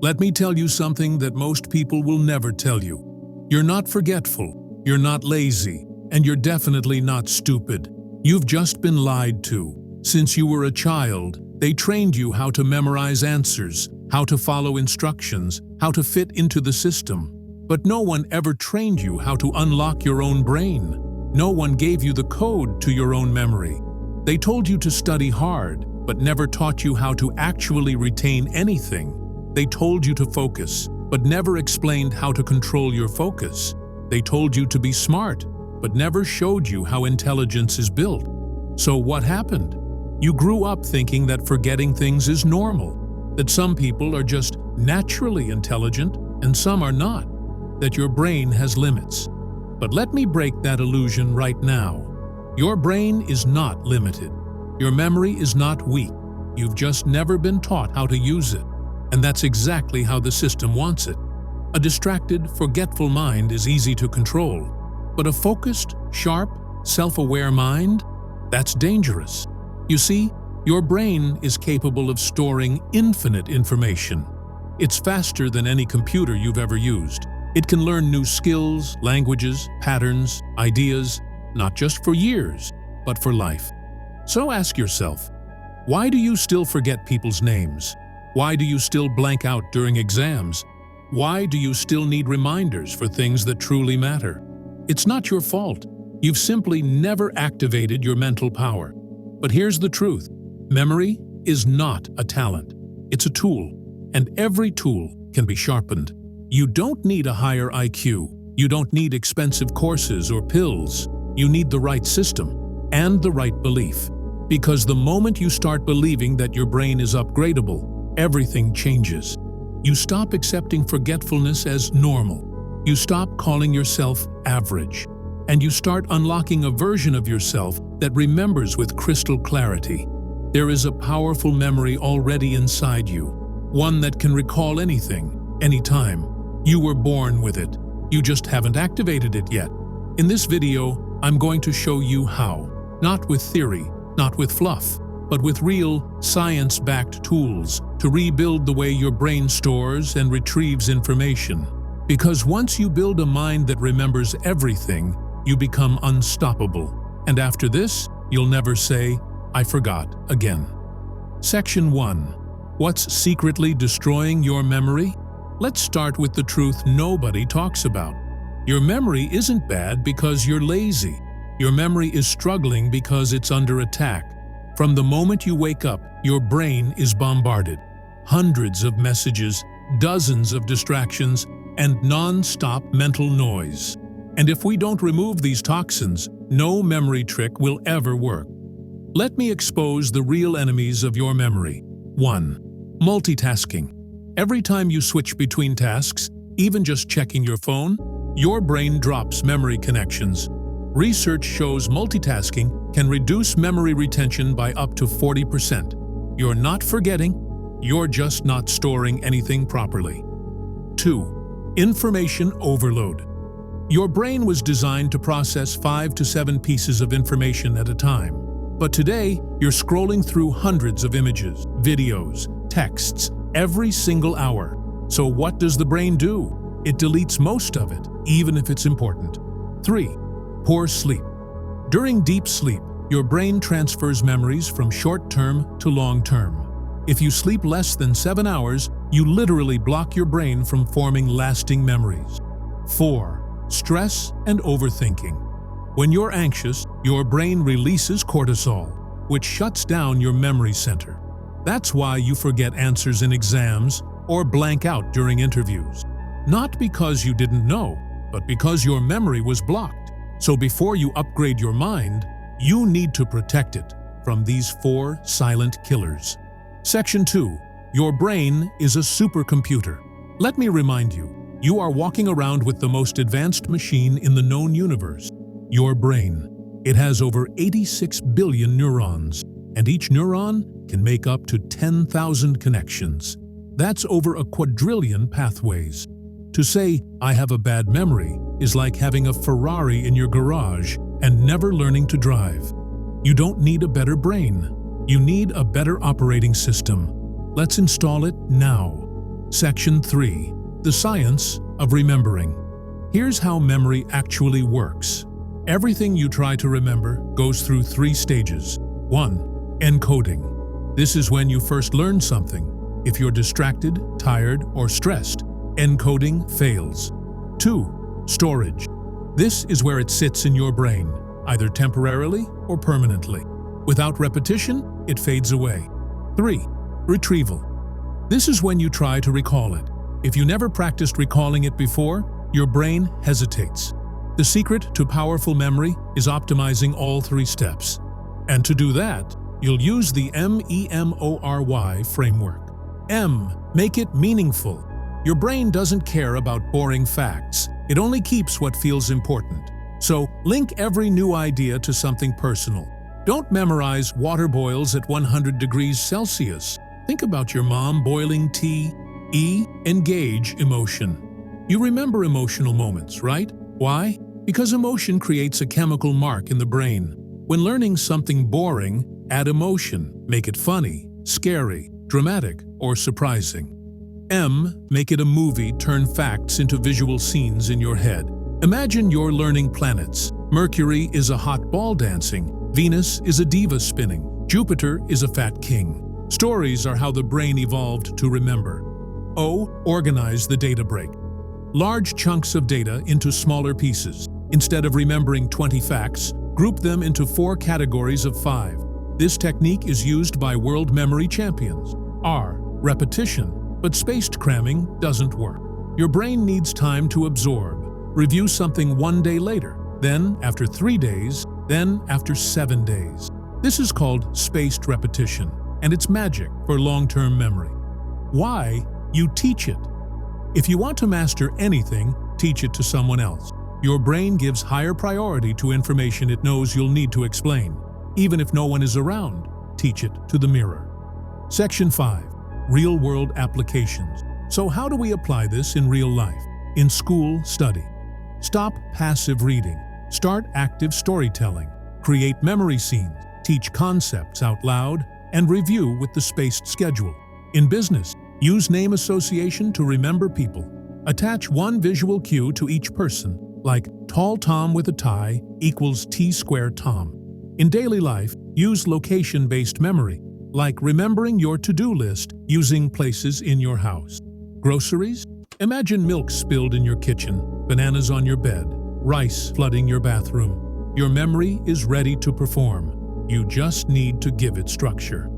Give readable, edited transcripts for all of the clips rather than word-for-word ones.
Let me tell you something that most people will never tell you. You're not forgetful, you're not lazy, and you're definitely not stupid. You've just been lied to. Since you were a child, they trained you how to memorize answers, how to follow instructions, how to fit into the system. But no one ever trained you how to unlock your own brain. No one gave you the code to your own memory. They told you to study hard, but never taught you how to actually retain anything. They told you to focus, but never explained how to control your focus. They told you to be smart, but never showed you how intelligence is built. So what happened? You grew up thinking that forgetting things is normal, that some people are just naturally intelligent and some are not, that your brain has limits. But let me break that illusion right now. Your brain is not limited. Your memory is not weak. You've just never been taught how to use it. And that's exactly how the system wants it. A distracted, forgetful mind is easy to control. But a focused, sharp, self-aware mind? That's dangerous. You see, your brain is capable of storing infinite information. It's faster than any computer you've ever used. It can learn new skills, languages, patterns, ideas, not just for years, but for life. So ask yourself, why do you still forget people's names? Why do you still blank out during exams? Why do you still need reminders for things that truly matter? It's not your fault. You've simply never activated your mental power. But here's the truth. Memory is not a talent. It's a tool, and every tool can be sharpened. You don't need a higher IQ. You don't need expensive courses or pills. You need the right system and the right belief. Because the moment you start believing that your brain is upgradable, everything changes. You stop accepting forgetfulness as normal. You stop calling yourself average. And you start unlocking a version of yourself that remembers with crystal clarity. There is a powerful memory already inside you, one that can recall anything, anytime. You were born with it. You just haven't activated it yet. In this video, I'm going to show you how. Not with theory, not with fluff, but with real, science-backed tools to rebuild the way your brain stores and retrieves information. Because once you build a mind that remembers everything, you become unstoppable. And after this, you'll never say, "I forgot," again. Section 1. What's secretly destroying your memory? Let's start with the truth nobody talks about. Your memory isn't bad because you're lazy. Your memory is struggling because it's under attack. From the moment you wake up, your brain is bombarded. Hundreds of messages, dozens of distractions, and non-stop mental noise. And if we don't remove these toxins, no memory trick will ever work. Let me expose the real enemies of your memory. 1. Multitasking. Every time you switch between tasks, even just checking your phone, your brain drops memory connections. Research shows multitasking can reduce memory retention by up to 40%. You're not forgetting, you're just not storing anything properly. 2. Information overload. Your brain was designed to process 5 to 7 pieces of information at a time. But today, you're scrolling through hundreds of images, videos, texts, every single hour. So what does the brain do? It deletes most of it, even if it's important. 3. Poor sleep. During deep sleep, your brain transfers memories from short-term to long-term. If you sleep less than 7 hours, you literally block your brain from forming lasting memories. 4. Stress and overthinking. When you're anxious, your brain releases cortisol, which shuts down your memory center. That's why you forget answers in exams or blank out during interviews. Not because you didn't know, but because your memory was blocked. So before you upgrade your mind, you need to protect it from these 4 silent killers. Section 2. Your brain is a supercomputer. Let me remind you, you are walking around with the most advanced machine in the known universe, your brain. It has over 86 billion neurons, and each neuron can make up to 10,000 connections. That's over a quadrillion pathways. To say, "I have a bad memory," is like having a Ferrari in your garage and never learning to drive. You don't need a better brain. You need a better operating system. Let's install it now. Section 3. The Science of Remembering. Here's how memory actually works. Everything you try to remember goes through 3 stages. 1. Encoding. This is when you first learn something. If you're distracted, tired, or stressed, encoding fails. 2. Storage. This is where it sits in your brain, either temporarily or permanently. Without repetition, it fades away. 3. Retrieval. This is when you try to recall it. If you never practiced recalling it before, your brain hesitates. The secret to powerful memory is optimizing all 3 steps. And to do that, you'll use the MEMORY framework. M. Make it meaningful. Your brain doesn't care about boring facts. It only keeps what feels important. So, link every new idea to something personal. Don't memorize water boils at 100 degrees Celsius. Think about your mom boiling tea. E. Engage emotion. You remember emotional moments, right? Why? Because emotion creates a chemical mark in the brain. When learning something boring, add emotion. Make it funny, scary, dramatic, or surprising. M. Make it a movie. Turn facts into visual scenes in your head. Imagine you're learning planets. Mercury is a hot ball dancing. Venus is a diva spinning. Jupiter is a fat king. Stories are how the brain evolved to remember. O. Organize the data break. Large chunks of data into smaller pieces. Instead of remembering 20 facts, group them into 4 categories of 5. This technique is used by world memory champions. R. Repetition. But spaced cramming doesn't work. Your brain needs time to absorb. Review something 1 day later, then after 3 days, then after 7 days. This is called spaced repetition, and it's magic for long-term memory. Why? You teach it. If you want to master anything, teach it to someone else. Your brain gives higher priority to information it knows you'll need to explain. Even if no one is around, teach it to the mirror. Section 5. Real-world applications. So how do we apply this in real life? In school, study. Stop passive reading. Start active storytelling. Create memory scenes. Teach concepts out loud and review with the spaced schedule. In business, use name association to remember people. Attach one visual cue to each person, like tall Tom with a tie equals T-square Tom. In daily life, use location-based memory, like remembering your to-do list using places in your house. Groceries? Imagine milk spilled in your kitchen, bananas on your bed, rice flooding your bathroom. Your memory is ready to perform. You just need to give it structure.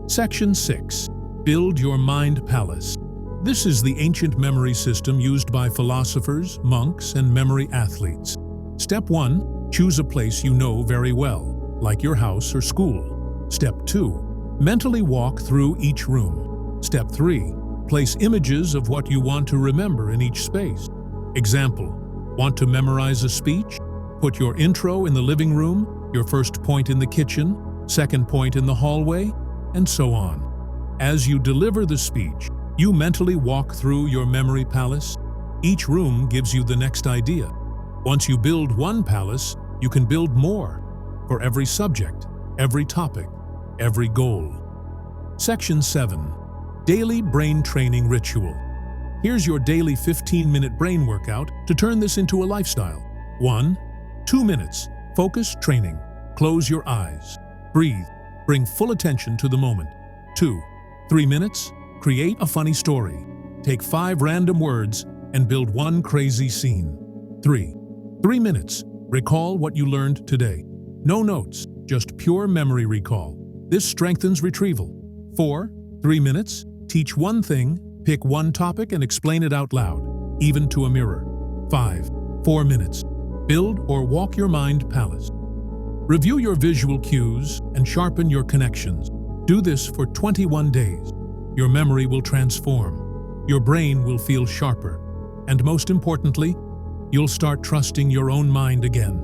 Section 6. Build your mind palace. This is the ancient memory system used by philosophers, monks, and memory athletes. Step 1. Choose a place you know very well, like your house or school. Step 2. Mentally walk through each room. Step 3. Place images of what you want to remember in each space. Example: want to memorize a speech? Put your intro in the living room, your first point in the kitchen, second point in the hallway, and so on. As you deliver the speech, you mentally walk through your memory palace. Each room gives you the next idea. Once you build one palace, you can build more for every subject, every topic, every goal. Section 7. Daily Brain Training Ritual. Here's your daily 15-minute brain workout to turn this into a lifestyle. 1. 2 minutes. Focus training. Close your eyes. Breathe. Bring full attention to the moment. 2. 3 minutes. Create a funny story. Take 5 random words and build one crazy scene. 3. 3 minutes. Recall what you learned today. No notes, just pure memory recall. This strengthens retrieval. 4. 3 minutes. Teach one thing, pick one topic and explain it out loud, even to a mirror. 5. 4 minutes. Build or walk your mind palace. Review your visual cues and sharpen your connections. Do this for 21 days. Your memory will transform. Your brain will feel sharper. And most importantly, you'll start trusting your own mind again.